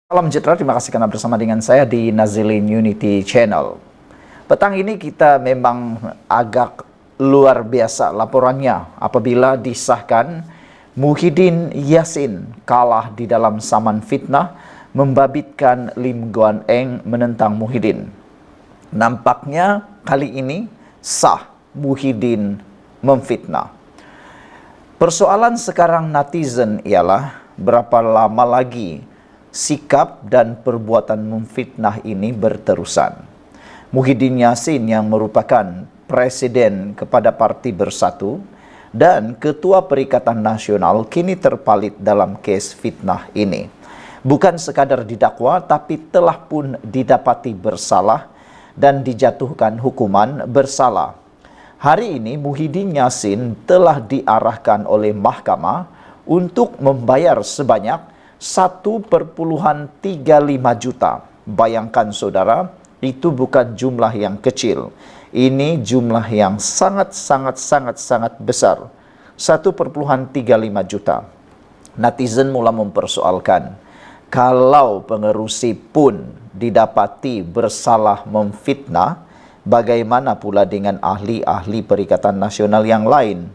Salam sejahtera, terima kasih karena bersama dengan saya di Nazilin Unity Channel. Petang ini kita memang agak luar biasa laporannya apabila disahkan Muhyiddin Yassin kalah di dalam saman fitnah membabitkan Lim Guan Eng menentang Muhyiddin. Nampaknya kali ini sah Muhyiddin memfitnah. Persoalan sekarang netizen ialah berapa lama lagi sikap dan perbuatan memfitnah ini berterusan. Muhyiddin Yassin yang merupakan presiden kepada Parti Bersatu dan Ketua Perikatan Nasional kini terpalit dalam kes fitnah ini. Bukan sekadar didakwa tapi telah pun didapati bersalah dan dijatuhkan hukuman bersalah. Hari ini Muhyiddin Yassin telah diarahkan oleh mahkamah untuk membayar sebanyak 1,35 juta. Bayangkan saudara, itu bukan jumlah yang kecil. Ini jumlah yang sangat besar. 1,35 juta. Netizen mula mempersoalkan, kalau pengerusi pun didapati bersalah memfitnah, bagaimana pula dengan ahli-ahli Perikatan Nasional yang lain?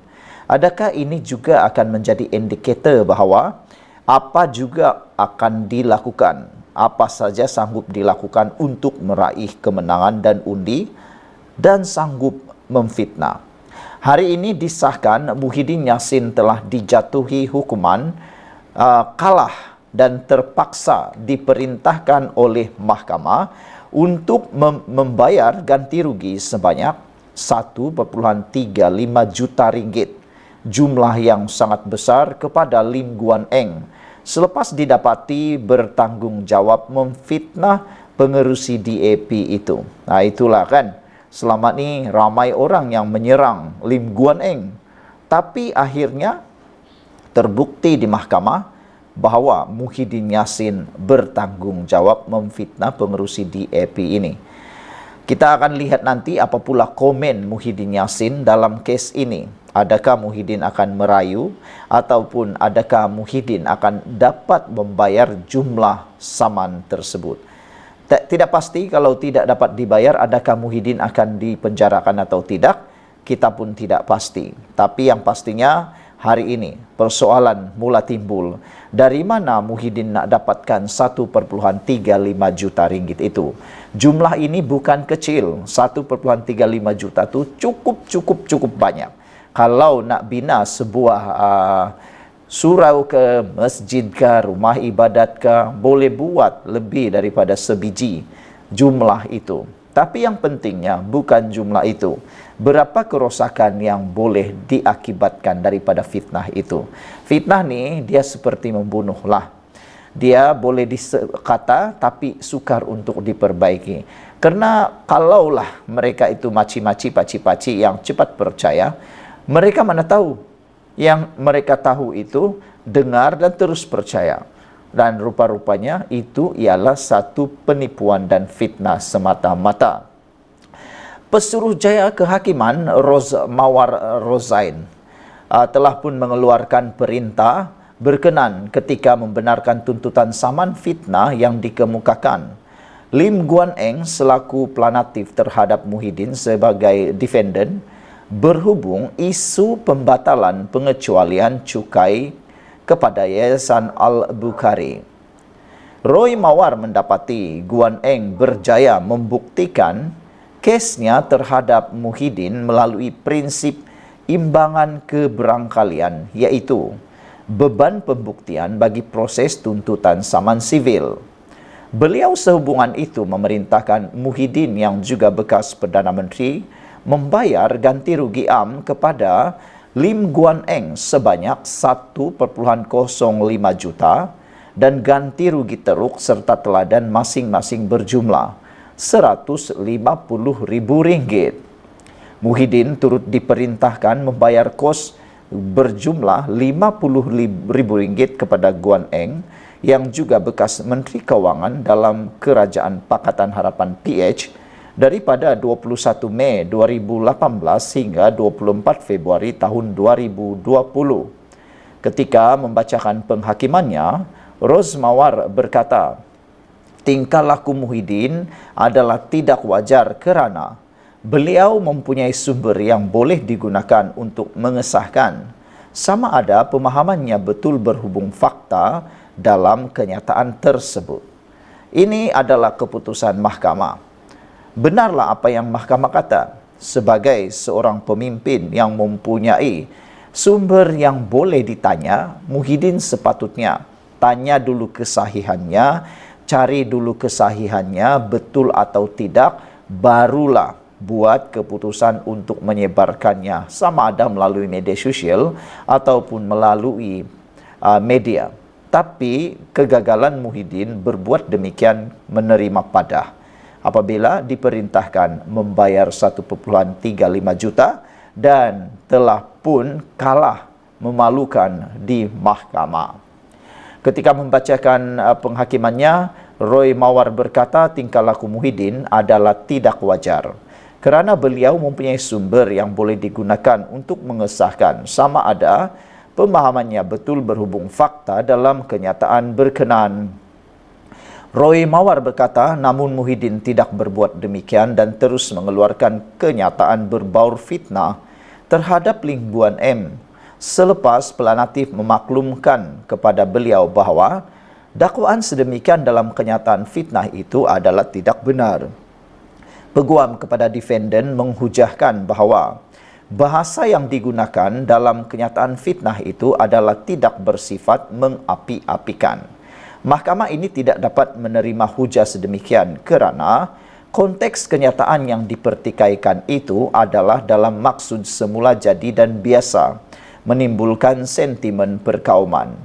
Adakah ini juga akan menjadi indikator bahawa apa juga akan dilakukan, apa saja sanggup dilakukan untuk meraih kemenangan dan undi dan sanggup memfitnah? Hari ini disahkan Muhyiddin Yassin telah dijatuhi hukuman kalah dan terpaksa diperintahkan oleh mahkamah untuk membayar ganti rugi sebanyak 1,35 juta ringgit. Jumlah yang sangat besar kepada Lim Guan Eng selepas didapati bertanggungjawab memfitnah pengerusi DAP itu. Nah itulah kan, selama ni ramai orang yang menyerang Lim Guan Eng. Tapi akhirnya terbukti di mahkamah bahawa Muhyiddin Yassin bertanggungjawab memfitnah pengerusi DAP ini. Kita akan lihat nanti apa pula komen Muhyiddin Yassin dalam kes ini. Adakah Muhyiddin akan merayu ataupun adakah Muhyiddin akan dapat membayar jumlah saman tersebut? Tidak pasti. Kalau tidak dapat dibayar, adakah Muhyiddin akan dipenjarakan atau tidak? Kita pun tidak pasti. Tapi yang pastinya hari ini persoalan mula timbul. Dari mana Muhyiddin nak dapatkan 1,35 juta ringgit itu? Jumlah ini bukan kecil. 1,35 juta itu cukup banyak. Kalau nak bina sebuah surau ke masjid ke rumah ibadat ke, boleh buat lebih daripada sebiji jumlah itu. Tapi yang pentingnya bukan jumlah itu. Berapa kerosakan yang boleh diakibatkan daripada fitnah itu. Fitnah ni dia seperti membunuh lah. Dia boleh dikata tapi sukar untuk diperbaiki. Kerana kalaulah mereka itu maci-maci, paci-paci yang cepat percaya, mereka mana tahu. Yang mereka tahu itu dengar dan terus percaya. Dan rupa-rupanya itu ialah satu penipuan dan fitnah semata-mata. Pesuruhjaya Kehakiman Mawar Rozain telah pun mengeluarkan perintah berkenan ketika membenarkan tuntutan saman fitnah yang dikemukakan. Lim Guan Eng selaku pelanatif terhadap Muhyiddin sebagai defendant berhubung isu pembatalan pengecualian cukai kepada Yayasan Al-Bukhari. Roy Mawar mendapati Guan Eng berjaya membuktikan kesnya terhadap Muhyiddin melalui prinsip imbangan keberangkalian, iaitu beban pembuktian bagi proses tuntutan saman sivil. Beliau sehubungan itu memerintahkan Muhyiddin yang juga bekas Perdana Menteri membayar ganti rugi am kepada Lim Guan Eng sebanyak 1,05 juta dan ganti rugi teruk serta teladan masing-masing berjumlah Rp150,000. Muhyiddin turut diperintahkan membayar kos berjumlah Rp50,000 kepada Guan Eng yang juga bekas Menteri Kewangan dalam Kerajaan Pakatan Harapan PH daripada 21 Mei 2018 hingga 24 Februari tahun 2020. Ketika membacakan penghakimannya, Roz Mawar berkata, tingkah laku Muhyiddin adalah tidak wajar kerana beliau mempunyai sumber yang boleh digunakan untuk mengesahkan sama ada pemahamannya betul berhubung fakta dalam kenyataan tersebut. Ini adalah keputusan mahkamah. Benarlah apa yang mahkamah kata. Sebagai seorang pemimpin yang mempunyai sumber yang boleh ditanya, Muhyiddin sepatutnya tanya dulu kesahihannya, cari dulu kesahihannya betul atau tidak, barulah buat keputusan untuk menyebarkannya, sama ada melalui media sosial ataupun melalui media. Tapi kegagalan Muhyiddin berbuat demikian menerima padah apabila diperintahkan membayar 1,35 juta dan telah pun kalah memalukan di mahkamah. Ketika membacakan penghakimannya, Roy Mawar berkata tingkah laku Muhyiddin adalah tidak wajar kerana beliau mempunyai sumber yang boleh digunakan untuk mengesahkan sama ada pemahamannya betul berhubung fakta dalam kenyataan berkenaan. Roy Mawar berkata, namun Muhyiddin tidak berbuat demikian dan terus mengeluarkan kenyataan berbaur fitnah terhadap Ling Buan M selepas pelanatif memaklumkan kepada beliau bahawa dakwaan sedemikian dalam kenyataan fitnah itu adalah tidak benar. Peguam kepada defendant menghujahkan bahawa bahasa yang digunakan dalam kenyataan fitnah itu adalah tidak bersifat mengapi-apikan. Mahkamah ini tidak dapat menerima hujah sedemikian kerana konteks kenyataan yang dipertikaikan itu adalah dalam maksud semula jadi dan biasa, menimbulkan sentimen perkauman.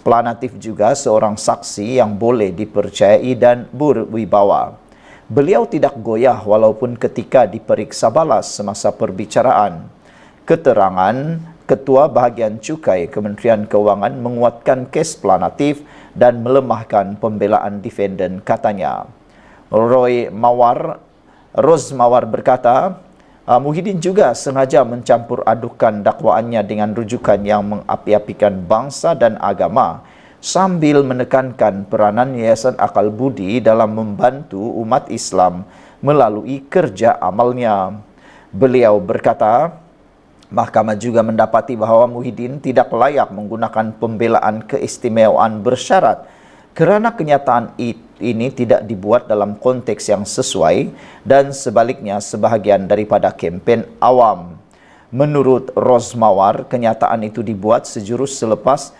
Pelanatif juga seorang saksi yang boleh dipercayai dan berwibawa. Beliau tidak goyah walaupun ketika diperiksa balas semasa perbicaraan. Keterangan Ketua Bahagian Cukai Kementerian Keuangan menguatkan kes pelanatif dan melemahkan pembelaan defendant katanya. Roz Mawar berkata, Muhyiddin juga sengaja mencampur adukan dakwaannya dengan rujukan yang mengapi-apikan bangsa dan agama sambil menekankan peranan Yayasan Akal Budi dalam membantu umat Islam melalui kerja amalnya. Beliau berkata, mahkamah juga mendapati bahawa Muhyiddin tidak layak menggunakan pembelaan keistimewaan bersyarat kerana kenyataan ini tidak dibuat dalam konteks yang sesuai dan sebaliknya sebahagian daripada kempen awam. Menurut Roz Mawar, kenyataan itu dibuat sejurus selepas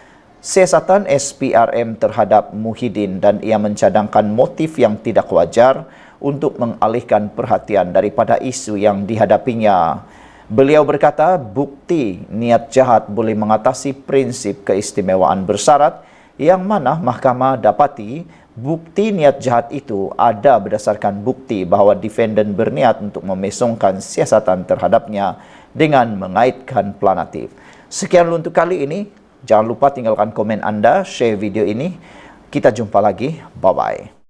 siasatan SPRM terhadap Muhyiddin dan ia mencadangkan motif yang tidak wajar untuk mengalihkan perhatian daripada isu yang dihadapinya. Beliau berkata, bukti niat jahat boleh mengatasi prinsip keistimewaan bersyarat yang mana mahkamah dapati bukti niat jahat itu ada berdasarkan bukti bahawa defendant berniat untuk memesongkan siasatan terhadapnya dengan mengaitkan pelanatif. Sekian untuk kali ini. Jangan lupa tinggalkan komen anda, share video ini. Kita jumpa lagi. Bye-bye.